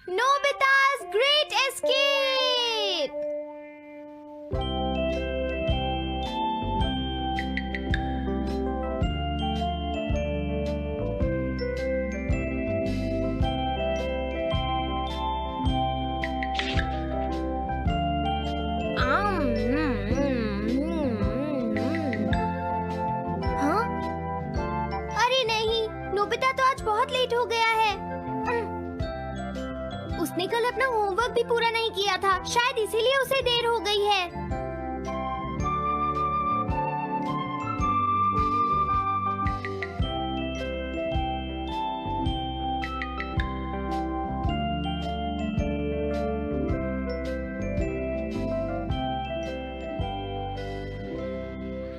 Nobita's Great Escape! हाँ? अरे नहीं, नोबिता तो आज बहुत लेट हो गया है। उसने कल अपना होमवर्क भी पूरा नहीं किया था, शायद इसीलिए उसे देर हो गई है।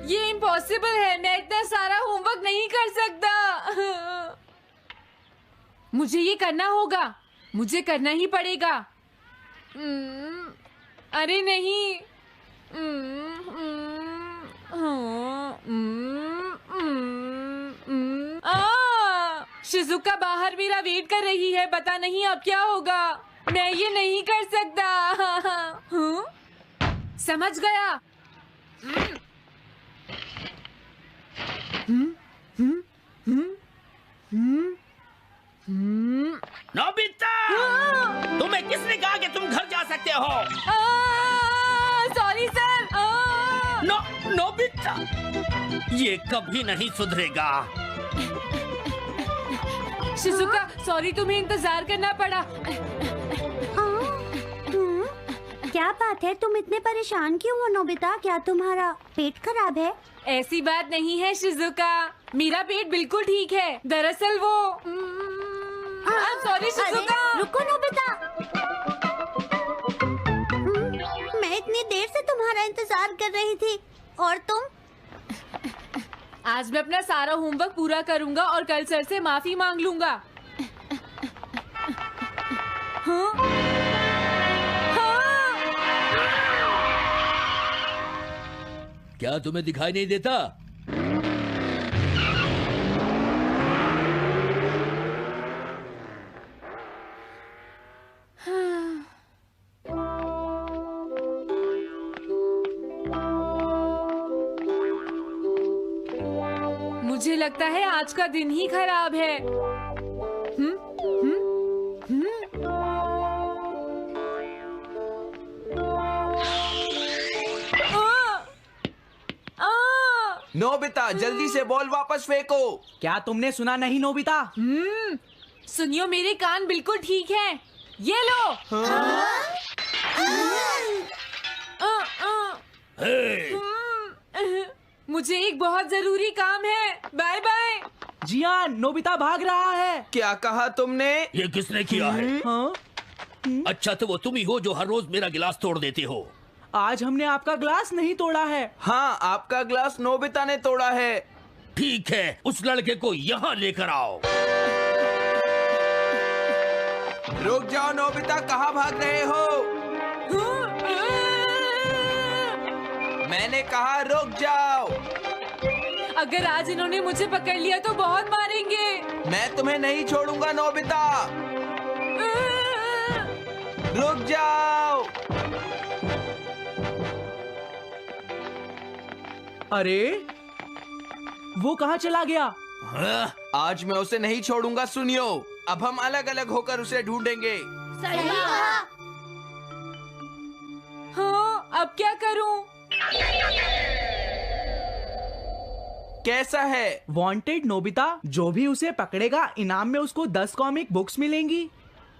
ये इम्पॉसिबल है, मैं इतना सारा होमवर्क नहीं कर सकता। मुझे ये करना होगा, मुझे करना ही पड़ेगा। अरे नहीं। शिजुका बाहर मेरा वेट कर रही है, पता नहीं अब क्या होगा। मैं ये नहीं कर सकता। समझ गया। नोबिता, तुम्हें किसने कहा कि तुम घर जा सकते हो? Sorry sir. नोबिता, ये कभी नहीं सुधरेगा। शिजुका, सॉरी, तुम्हें इंतजार करना पड़ा। क्या बात है, तुम इतने परेशान क्यों हो नोबिता? क्या तुम्हारा पेट खराब है? ऐसी बात नहीं है शिजुका, मेरा पेट बिल्कुल ठीक है। दरअसल वो सॉरी शिजुका। रुको नोबिता, मैं इतनी देर से तुम्हारा इंतजार कर रही थी और तुम? आज मैं अपना सारा होमवर्क पूरा करूंगा और कल सर से माफी मांग लूंगा। हाँ? क्या तुम्हें दिखाई नहीं देता? मुझे लगता है आज का दिन ही खराब है। नोबिता, जल्दी से बॉल वापस फेंको। क्या तुमने सुना नहीं नोबिता? सुनियो, मेरे कान बिल्कुल ठीक हैं। ये लो। मुझे एक बहुत जरूरी काम है। Bye bye. जियान, नोबिता भाग रहा है। क्या कहा तुमने? ये किसने किया है? हाँ? अच्छा, तो वो तुम ही हो जो हर रोज मेरा गिलास तोड़ देते हो। आज हमने आपका ग्लास नहीं तोड़ा है। हाँ, आपका ग्लास नोबिता ने तोड़ा है। ठीक है, उस लड़के को यहाँ लेकर आओ। रुक जाओ नोबिता, कहाँ भाग रहे हो? मैंने कहा रुक जाओ। अगर आज इन्होंने मुझे पकड़ लिया तो बहुत मारेंगे। मैं तुम्हें नहीं छोड़ूंगा नोबिता। रुक जाओ। अरे, वो कहाँ चला गया? आज मैं उसे नहीं छोड़ूंगा। सुनियो, अब हम अलग अलग होकर उसे ढूंढेंगे। सही कहा। हाँ, अब क्या करूं? कैसा है? वांटेड नोबिता, जो भी उसे पकड़ेगा इनाम में उसको 10 कॉमिक बुक्स मिलेंगी।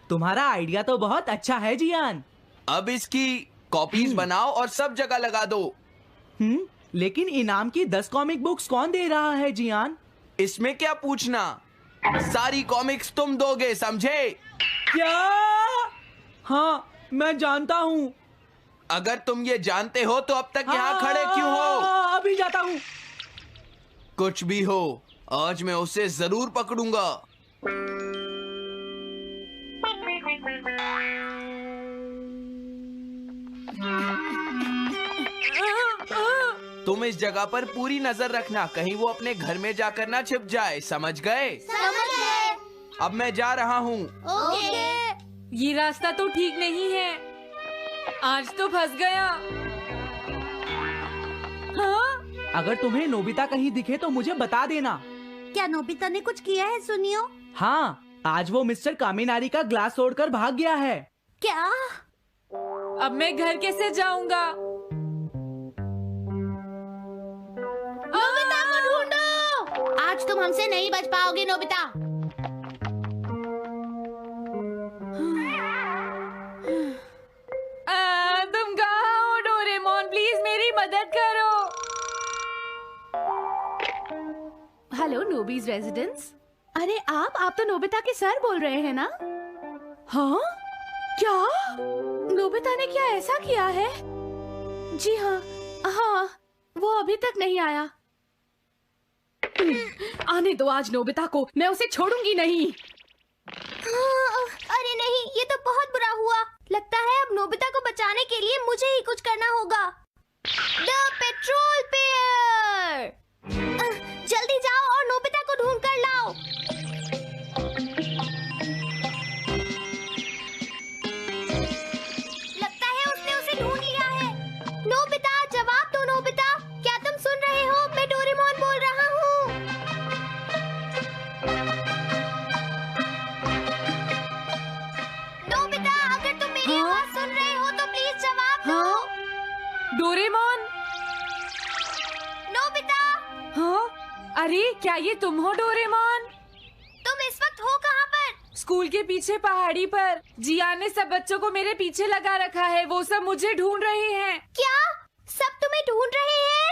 तुम्हारा आइडिया तो बहुत अच्छा है जियान। अब इसकी कॉपीज बनाओ और सब जगह लगा दो। लेकिन इनाम की 10 कॉमिक बुक्स कौन दे रहा है जियान? इसमें क्या पूछना, सारी कॉमिक्स तुम दोगे, समझे? क्या? हाँ, मैं जानता हूँ। अगर तुम ये जानते हो तो अब तक यहाँ खड़े क्यों हो? अभी जाता हूँ। कुछ भी हो, आज मैं उसे जरूर पकड़ूंगा। तुम इस जगह पर पूरी नजर रखना, कहीं वो अपने घर में जाकर ना छिप जाए, समझ गए? समझ गए। अब मैं जा रहा हूँ। ओके। ये रास्ता तो ठीक नहीं है। आज तो फंस गया। हाँ? अगर तुम्हें नोबिता कहीं दिखे तो मुझे बता देना। क्या नोबिता ने कुछ किया है सुनियो? हाँ, आज वो मिस्टर कामिनारी का ग्लास तोड़कर भाग गया है। क्या? अब मैं घर कैसे जाऊंगा? नोबिता को ढूंढो। आज तुम हमसे नहीं बच पाओगे नोबिता। तुम कहाँ हो डोरेमोन? प्लीज मेरी मदद करो। हेलो नोबीज रेजिडेंस। अरे आप तो नोबिता के सर बोल रहे हैं ना? हाँ? क्या? नोबिता ने क्या ऐसा किया है? जी हाँ, हाँ, वो अभी तक नहीं आया। आने दो आज नोबिता को, मैं उसे छोड़ूंगी नहीं। अरे नहीं, ये तो बहुत बुरा हुआ। लगता है अब नोबिता को बचाने के लिए मुझे ही कुछ करना होगा। The petrol pair! जल्दी जाओ और नोबिता को ढूंढ कर लाओ। लगता है उसने उसे ढूंढ लिया है। नोबिता, जवाब दो नोबिता। क्या तुम सुन रहे हो? मैं डोरेमोन बोल रहा हूँ। नोबिता, अगर तुम मेरी आवाज सुन रहे हो तो प्लीज जवाब दो। डोरेमोन? नोबिता, हाँ? अरे क्या ये तुम हो डोरेमोन? तुम इस वक्त हो कहाँ पर? स्कूल के पीछे पहाड़ी पर। जिया ने सब बच्चों को मेरे पीछे लगा रखा है। वो सब मुझे ढूंढ रहे हैं। क्या? सब तुम्हें ढूंढ रहे हैं?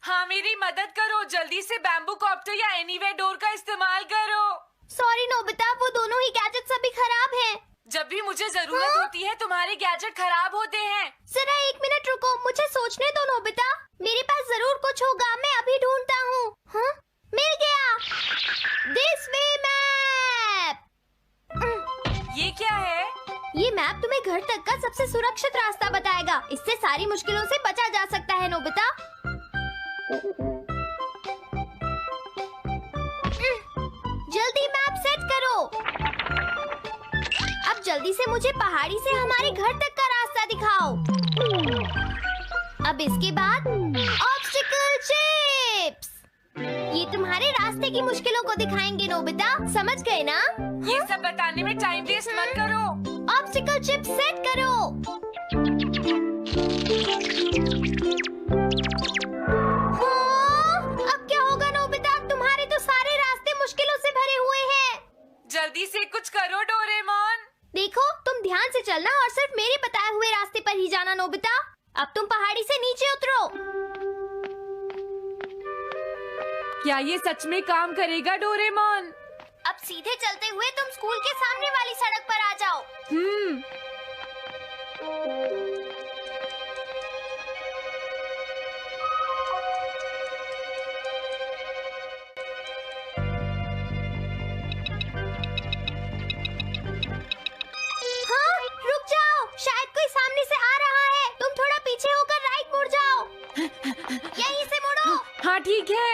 हाँ, मेरी मदद करो। जल्दी से बैम्बू कॉप्टर या एनीवेयर डोर का इस्तेमाल करो। सॉरी नोबिता, वो दोनों ही गैजेट्स अभी खराब हैं। जब भी मुझे जरूरत हाँ? होती है तुम्हारे गैजेट खराब होते हैं। जरा एक मिनट रुको, मुझे सोचने दो नोबिता। मेरे पास जरूर कुछ होगा, मैं अभी ढूंढता हूँ। हाँ? मिल गया। This way map. ये क्या है? ये मैप तुम्हें घर तक का सबसे सुरक्षित रास्ता बताएगा। इससे सारी मुश्किलों से बचा जा सकता है नोबिता। जल्दी मैप सेट करो। अब जल्दी से मुझे पहाड़ी से हमारे घर तक का रास्ता दिखाओ। अब इसके बाद ऑब्स्टिकल चिप्स। ये तुम्हारे रास्ते की मुश्किलों को दिखाएंगे नोबिता, समझ गए ना? ये सब बताने में टाइम वेस्ट मत करो। ऑब्स्टिकल चिप्स सेट करो। हाँ, अब क्या होगा नोबिता? तुम्हारे तो सारे रास्ते मुश्किलों से भरे हुए हैं। जल्दी से कुछ करो डोरेमोन। देखो, तुम ध्यान से चलना और सिर्फ मेरे बताए हुए रास्ते पर ही जाना नोबिता। अब तुम पहाड़ी से नीचे उतरो। क्या ये सच में काम करेगा डोरेमोन? अब सीधे चलते हुए तुम स्कूल के सामने वाली सड़क पर आ जाओ। हाँ, रुक जाओ, शायद कोई सामने से आ रहा है। तुम थोड़ा पीछे होकर राइट मुड़ जाओ। यहीं से मुड़ो। हाँ ठीक है।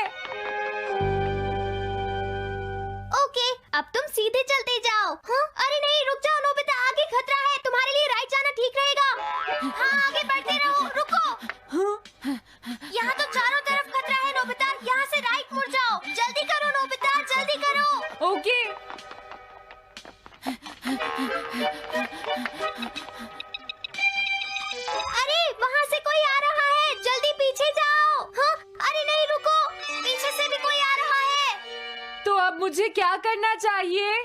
ओके, अब तुम सीधे चलते जाओ। हाँ? अरे नहीं, रुक जाओ नोबिता, आगे खतरा है। तुम्हारे लिए राइट जाना ठीक रहेगा। हाँ, आगे बढ़ते रहो। रुको, यहाँ तो चारों तरफ खतरा है नोबिता। यहाँ से राइट मुड़ जाओ। जल्दी करो नोबिता, जल्दी करो। ओके। अरे वहाँ से कोई आ रहा है, जल्दी पीछे जाओ। हाँ? अरे नहीं, रुको, पीछे से भी कोई आ रहा है। तो अब मुझे क्या करना चाहिए?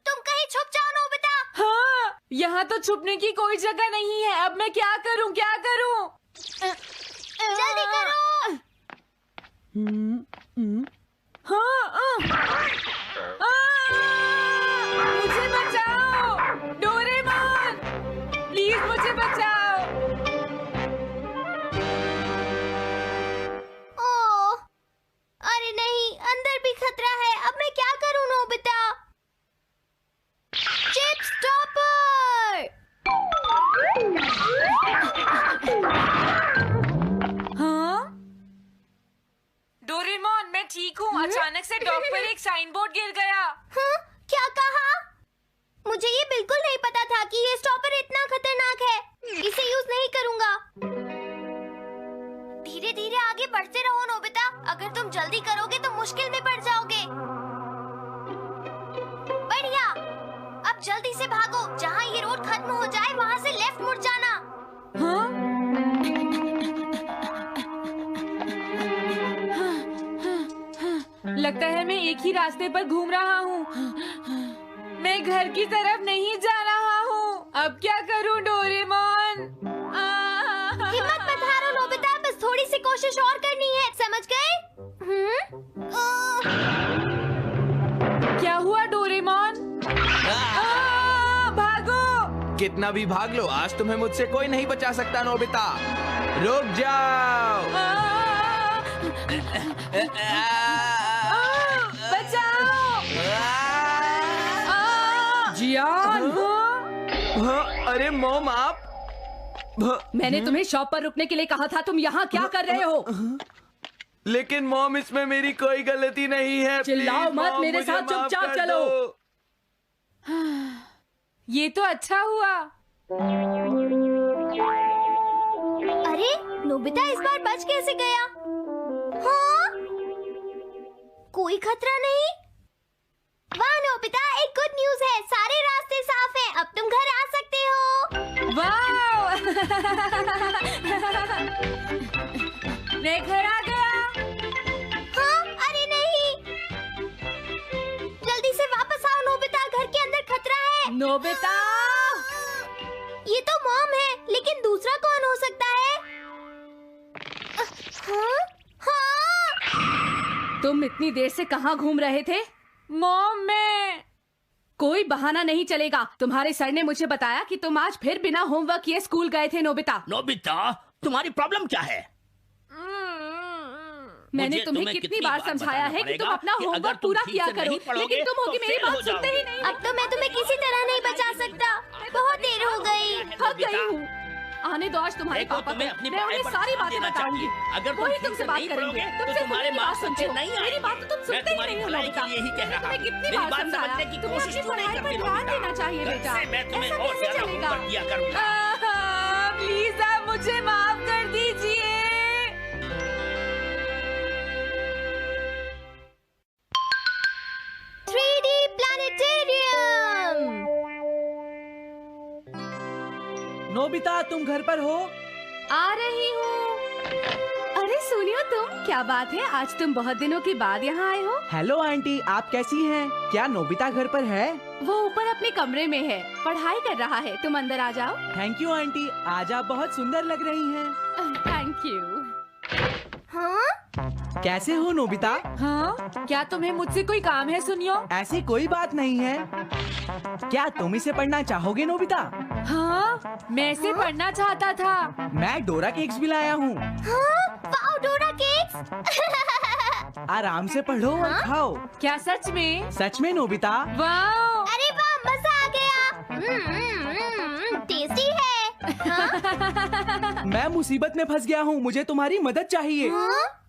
तुम कहीं छुप जाओ नोबिता। हाँ, यहाँ तो छुपने की कोई जगह नहीं है। अब मैं क्या करूँ, क्या करूँ? जल्दी करो। हाँ, मुझे बचाओ डोरेमोन, प्लीज मुझे बचाओ। ओह, अरे नहीं, अंदर भी खतरा है। अब मैं क्या करूं नोबिता? Chip stopper! हाँ? डोरेमोन, मैं ठीक हूँ। अचानक से डॉक पर एक साइन बोर्ड गिर गया। हाँ? क्या कहा? मुझे ये बिल्कुल नहीं पता था कि ये जल्दी करोगे तो मुश्किल में पड़ जाओगे। बढ़िया, अब जल्दी से भागो। जहाँ ये रोड खत्म हो जाए वहाँ से लेफ्ट मुड़ जाना। हाँ? लगता है मैं एक ही रास्ते पर घूम रहा हूँ। मैं घर की तरफ नहीं जा रहा हूँ। अब क्या करूँ डोरेमोन? हिम्मत मत हारो नोबिता, बस थोड़ी सी कोशिश और करनी है, समझ गए? क्या हुआ डोरेमोन? भागो! कितना भी भाग लो, आज तुम्हें मुझसे कोई नहीं बचा सकता नोबिता। रुक जाओ। बचाओ! जियान! अरे मॉम, आप मैंने तुम्हें शॉप पर रुकने के लिए कहा था, तुम यहाँ क्या कर रहे हो? लेकिन मॉम, इसमें मेरी कोई गलती नहीं है। चिल्लाओ प्लीज, मत, मॉम, मेरे मुझे साथ माफ चुपचाप कर चलो। दो। ये तो अच्छा हुआ। अरे नोबिता इस बार बच कैसे गया? हाँ? कोई खतरा नहीं? वाह नोबिता, एक गुड न्यूज है, सारे रास्ते साफ हैं, अब तुम घर आ सकते हो। वाह! मैं घर आ गया। हाँ? अरे नहीं, जल्दी से वापस आओ नोबिता, घर के अंदर खतरा है। नोबिता! ये तो मॉम है, लेकिन दूसरा कौन हो सकता है? हाँ? हाँ? तुम इतनी देर से कहाँ घूम रहे थे? मॉम, मैं कोई बहाना नहीं चलेगा। तुम्हारे सर ने मुझे बताया कि तुम आज फिर बिना होमवर्क किए स्कूल गए थे नोबिता। नोबिता, तुम्हारी प्रॉब्लम क्या है? मैंने मुझे तुम्हें कितनी बार समझाया है कि तुम अपना कि अगर होमवर्क तुम पूरा ठीक किया से करो, नहीं पढ़ोगे, लेकिन तुम होगी तो मेरी फेल बात हो सुनते ही जाओगे। नहीं। अब तो मैं तुम्हें किसी तरह नहीं बचा सकता, बहुत देर हो गई। थक गई हूँ। आने दो आज तुम्हारे देखो, पापा तुम्हें को, अपनी मैं पढ़ाई उन्हें पर सारी ध्यान बातें देना बताऊंगी। चाहिए। अगर तुम वही ठीक तुमसे से बात नहीं करेंगे, पढ़ोगे, तो तुमसे तुम्हारे पूरी बात मार्क्स सुनते अच्छे हो। नहीं मेरी आएंगे। बात तो तुम मैं सुनते ही तुम्हारी नहीं हो भलाई नोबिता। के लिए ही कह रहा तुम्हें हूँ। कितनी मेरी बार बात समझाया, समझने की तुम्हें कोशिश अपनी क्यों नहीं पढ़ाई पर करती ध्यान नोबिता? देना चाहिए कल बेटा। से मैं तुम्हें ऐसा और कैसे ज्यादा चलेगा? होमवर्क दिया करूंगा। प्लीज आप मुझे माफ कर दीजिए। 3D planetarium. नोबिता, तुम घर पर हो? आ रही हूँ। अरे सुनियो तुम, क्या बात है, आज तुम बहुत दिनों के बाद यहाँ आए हो? हेलो आंटी, आप कैसी हैं? क्या नोबिता घर पर है? वो ऊपर अपने कमरे में है, पढ़ाई कर रहा है। तुम अंदर आ जाओ। थैंक यू आंटी, आज आप बहुत सुंदर लग रही हैं। Thank you. हाँ? कैसे हो नोबिता? हाँ? क्या तुम्हें मुझसे कोई काम है सुनियो? ऐसी कोई बात नहीं है। क्या तुम इसे पढ़ना चाहोगे नोबिता? हाँ? मैं इसे पढ़ना चाहता था। मैं डोरा केक्स भी लाया हूँ। हाँ? वाओ, डोरा केक्स। आराम से पढ़ो और खाओ। क्या सच में? सच में नोबिता? वाह! अरे वाह, मजा आ गया। टेस्टी है। हाँ? मैं मुसीबत में फंस गया हूँ, मुझे तुम्हारी मदद चाहिए। हाँ?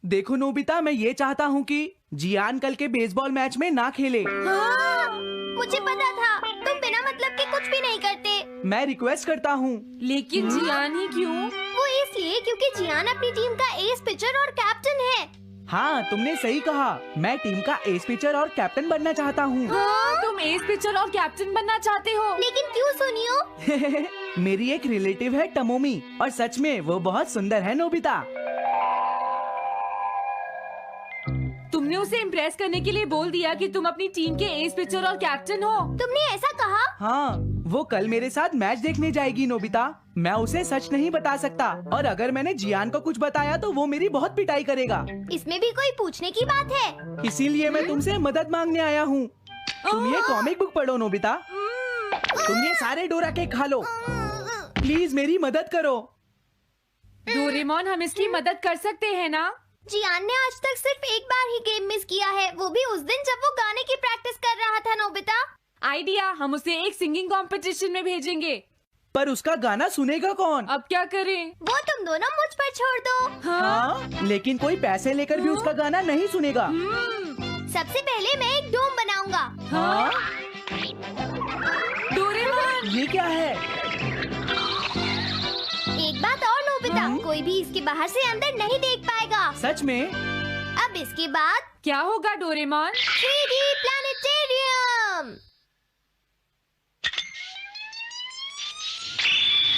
देखो नोबिता, मैं ये चाहता हूँ कि जियान कल के बेसबॉल मैच में ना खेले। हाँ? मुझे पता था, तुम बिना मतलब के कुछ भी नहीं करते। मैं रिक्वेस्ट करता हूँ। लेकिन जियान ही क्यों? वो इसलिए क्योंकि जियान अपनी टीम का एस पिचर और कैप्टन है। हाँ, तुमने सही कहा। मैं टीम का एस पिचर और कैप्टन बनना चाहता हूँ। हाँ? तुम एस पिचर और कैप्टन बनना चाहते हो? लेकिन क्यों सुनियो? मेरी एक रिलेटिव है टमोमी, और सच में वो बहुत सुंदर है नोबिता। तुमने उसे इम्प्रेस करने के लिए बोल दिया कि तुम अपनी टीम के एस पिचर और कैप्टन हो। तुमने ऐसा कहा? हाँ, वो कल मेरे साथ मैच देखने जाएगी नोबिता। मैं उसे सच नहीं बता सकता, और अगर मैंने जियान को कुछ बताया तो वो मेरी बहुत पिटाई करेगा। इसमें भी कोई पूछने की बात है? इसीलिए मैं तुमसे मदद मांगने आया हूँ। तुम ये कॉमिक बुक पढ़ो नोबिता। तुम ये सारे डोरा केक खा लो। प्लीज मेरी मदद करो। डोरेमोन, हम इसकी मदद कर सकते हैं ना? जियान ने आज तक सिर्फ एक बार ही गेम मिस किया है, वो भी उस दिन जब वो गाने की प्रैक्टिस कर रहा था नोबिता। आइडिया, हम उसे एक सिंगिंग कंपटीशन में भेजेंगे। पर उसका गाना सुनेगा कौन? अब क्या करें? वो तुम दोनों मुझ पर छोड़ दो। हाँ, लेकिन कोई पैसे लेकर भी उसका गाना नहीं सुनेगा। सबसे पहले मैं एक डोम बनाऊंगा। हाँ? डोरेमोन! ये क्या है? एक बात और नोबिता, कोई भी इसके बाहर से अंदर नहीं देख पाएगा। सच में? अब इसके बाद क्या होगा डोरेमोन? 3D planetarium.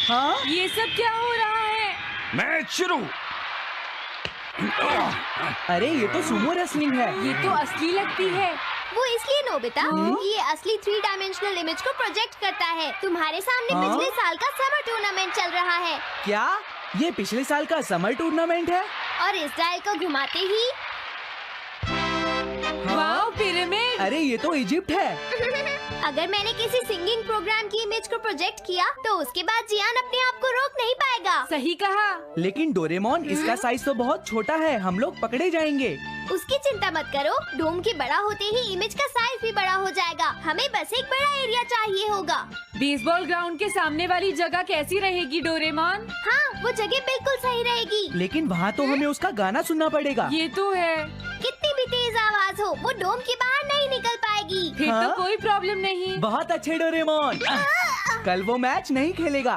हाँ ये सब क्या हो रहा है? मैच शुरू। अरे ये तो सुमो रेसलिंग है। ये तो असली लगती है। वो इसलिए नोबिता, ये असली 3 डायमेंशनल इमेज को प्रोजेक्ट करता है। तुम्हारे सामने हाँ? पिछले साल का समर टूर्नामेंट चल रहा है क्या ये पिछले साल का समर टूर्नामेंट है? और इस डायल को घुमाते ही वाह, पिरामिड। अरे ये तो इजिप्ट है। अगर मैंने किसी सिंगिंग प्रोग्राम की इमेज को प्रोजेक्ट किया तो उसके बाद जियान अपने आप को रोक नहीं पाएगा। सही कहा। लेकिन डोरेमोन इसका साइज तो बहुत छोटा है, हम लोग पकड़े जाएंगे। उसकी चिंता मत करो, डोम के बड़ा होते ही इमेज का साइज भी बड़ा हो जाएगा। हमें बस एक बड़ा एरिया चाहिए होगा। बेसबॉल ग्राउंड के सामने वाली जगह कैसी रहेगी डोरेमोन? हाँ, वो जगह बिल्कुल सही रहेगी। लेकिन वहाँ तो हमें उसका गाना सुनना पड़ेगा। ये तो है। कितनी भी तेज आवाज हो, वो डोम के बाहर नहीं निकल पाएगी। फिर हाँ? तो कोई प्रॉब्लम नहीं। बहुत अच्छे डोरेमोन। कल वो मैच नहीं खेलेगा।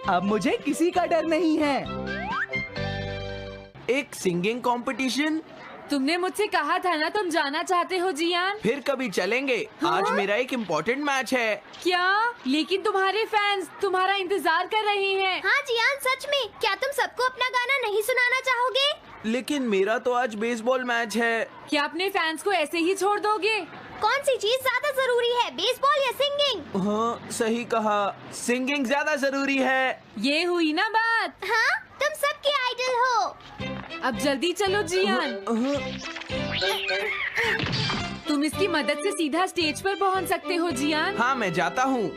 अब मुझे किसी का डर नहीं है। एक सिंगिंग कंपटीशन? तुमने मुझसे कहा था ना तुम जाना चाहते हो जियान। फिर कभी चलेंगे। आज मेरा एक इम्पोर्टेंट मैच है। क्या? लेकिन तुम्हारे फैंस तुम्हारा इंतजार कर रहे हैं। हाँ जियान, सच में क्या तुम सबको अपना गाना नहीं सुनाना चाहोगे? लेकिन मेरा तो आज बेसबॉल मैच है। क्या अपने फैंस को ऐसे ही छोड़ दोगे? कौन सी चीज ज्यादा जरूरी है, बेसबॉल या सिंगिंग? हाँ सही कहा, सिंगिंग ज्यादा जरूरी है। ये हुई ना बात। हाँ, तुम सबके आइडल हो। अब जल्दी चलो जियान। तुम इसकी मदद से सीधा स्टेज पर पहुंच सकते हो जियान। हाँ मैं जाता हूँ।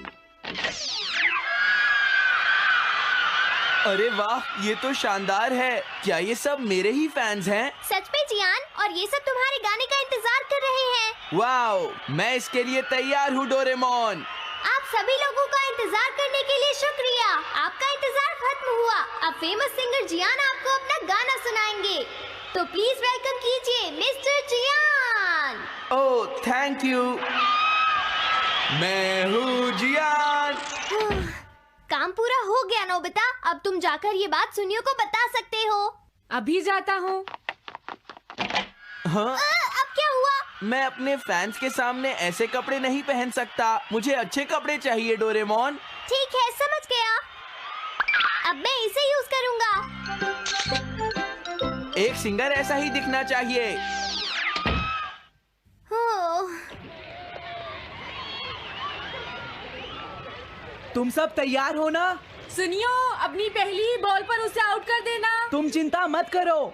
अरे वाह, ये तो शानदार है। क्या ये सब मेरे ही फैंस हैं? सच में जियान, और ये सब तुम्हारे गाने का इंतजार कर रहे हैं। वाह, मैं इसके लिए तैयार हूँ डोरेमोन। आप सभी लोगों का इंतजार करने के लिए शुक्रिया। आपका इंतजार खत्म हुआ। अब फेमस सिंगर जियान आपको अपना गाना सुनाएंगे। तो प्लीज वेलकम कीजिए mister Jian. Oh thank you. मैं हूँ जियान। काम पूरा हो गया नोबिता। अब तुम जाकर ये बात सुनियो को बता सकते हो। अभी जाता हूँ। हाँ, अब क्या हुआ? मैं अपने फैंस के सामने ऐसे कपड़े नहीं पहन सकता। मुझे अच्छे कपड़े चाहिए डोरेमोन। ठीक है, समझ गया। अब मैं इसे यूज करूंगा। एक सिंगर ऐसा ही दिखना चाहिए। ओह, तुम सब तैयार हो ना? सुनियो, अपनी पहली ही बॉल पर उसे आउट कर देना। तुम चिंता मत करो।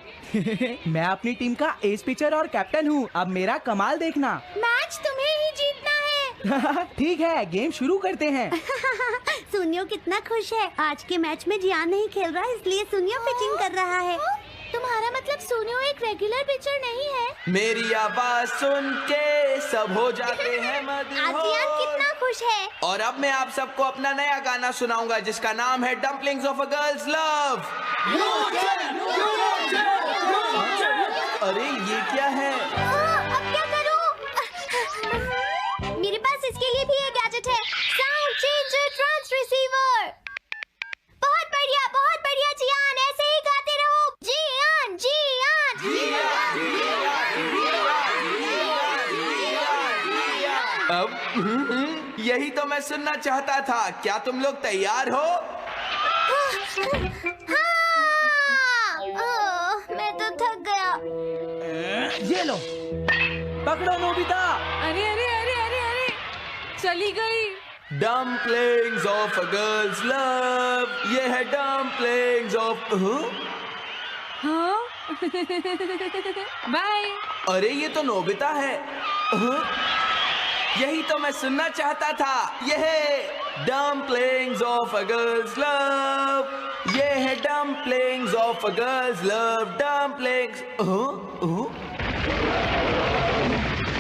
मैं अपनी टीम का एस पिचर और कैप्टन हूँ। अब मेरा कमाल देखना। मैच तुम्हें ही जीतना है। ठीक है, गेम शुरू करते हैं। सुनियो कितना खुश है। आज के मैच में जियान नहीं खेल रहा, इसलिए सुनियो पिचिंग कर रहा है। तुम्हारा मतलब सुनियो एक रेगुलर पिचर नहीं है? मेरी आवाज सुन के सब हो जाते हैं आज जियान मदहोश। कितना खुश है। और अब मैं आप सबको अपना नया गाना सुनाऊंगा जिसका नाम है dumplings of a girls love. अरे ये क्या है? अब क्या करूं? मेरे पास इसके लिए भी एक गैजेट है, साउंड चेंजर ट्रांस रिसीवर। बहुत बढ़िया जियान, ऐसे ही गाते रहो। जियान अब यही तो मैं सुनना चाहता था। क्या तुम लोग तैयार हो? हाँ। मैं तो थक गया। ये लो, पकड़ो नोबिता। अरे अरे अरे अरे अरे, चली गई। Dumplings of a girls love. ये है डम्पलिंग्स ऑफ। हाँ? बाय। अरे ये तो नोबिता है। यही तो मैं सुनना चाहता था। ये है dumplings of a girls love. ये है dumplings of a girls love. Dumplings.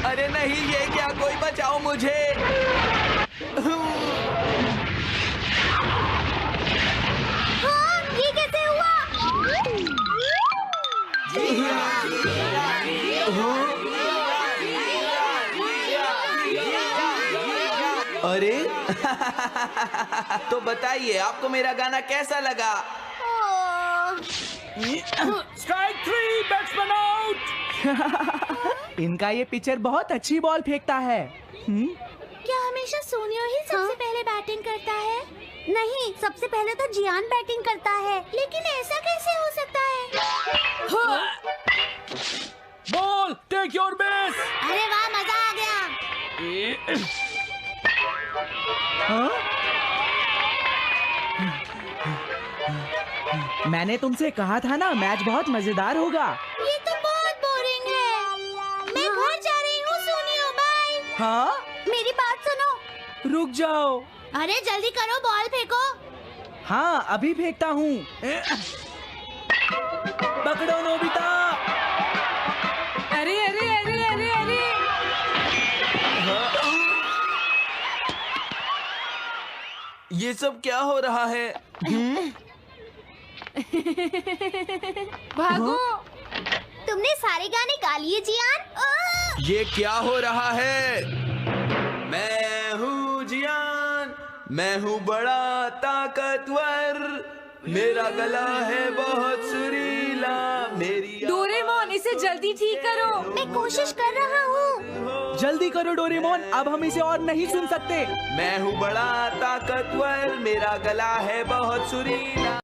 अरे नहीं, ये क्या? कोई बचाओ मुझे। हाँ, ये कैसे हुआ? अरे तो बताइए आपको मेरा गाना कैसा लगा? ओह, स्ट्राइक 3, बैट्समैन आउट। इनका ये पिचर बहुत अच्छी बॉल फेंकता है। क्या हमेशा सोनियो ही सबसे पहले बैटिंग करता है? नहीं, सबसे पहले तो जियान बैटिंग करता है। लेकिन ऐसा कैसे हो सकता है? Ball, take your base. अरे वाह, मजा आ गया। हाँ? मैंने तुमसे कहा था ना, मैच बहुत मजेदार होगा। ये तो बहुत बोरिंग है। मैं घर जा रही हूँ सोनियो, बाय। हाँ? मेरी बात सुनो। रुक जाओ। अरे जल्दी करो, बॉल फेंको। हाँ, अभी फेंकता हूँ। पकड़ो नोबिता। अरे अरे अरे अरे अरे ये सब क्या हो रहा है? भागो। तुमने सारे गाने गा लिए जियान? ये क्या हो रहा है? मैं हूँ जियान, मैं हूँ बड़ा ताकतवर, मेरा गला है बहुत सुरीला, मेरी डोरेमोन, इसे जल्दी ठीक करो। मैं कोशिश कर रहा हूँ। जल्दी करो डोरेमोन, अब हम इसे और नहीं सुन सकते। मैं हूँ बड़ा ताकतवर, मेरा गला है बहुत सुरीला।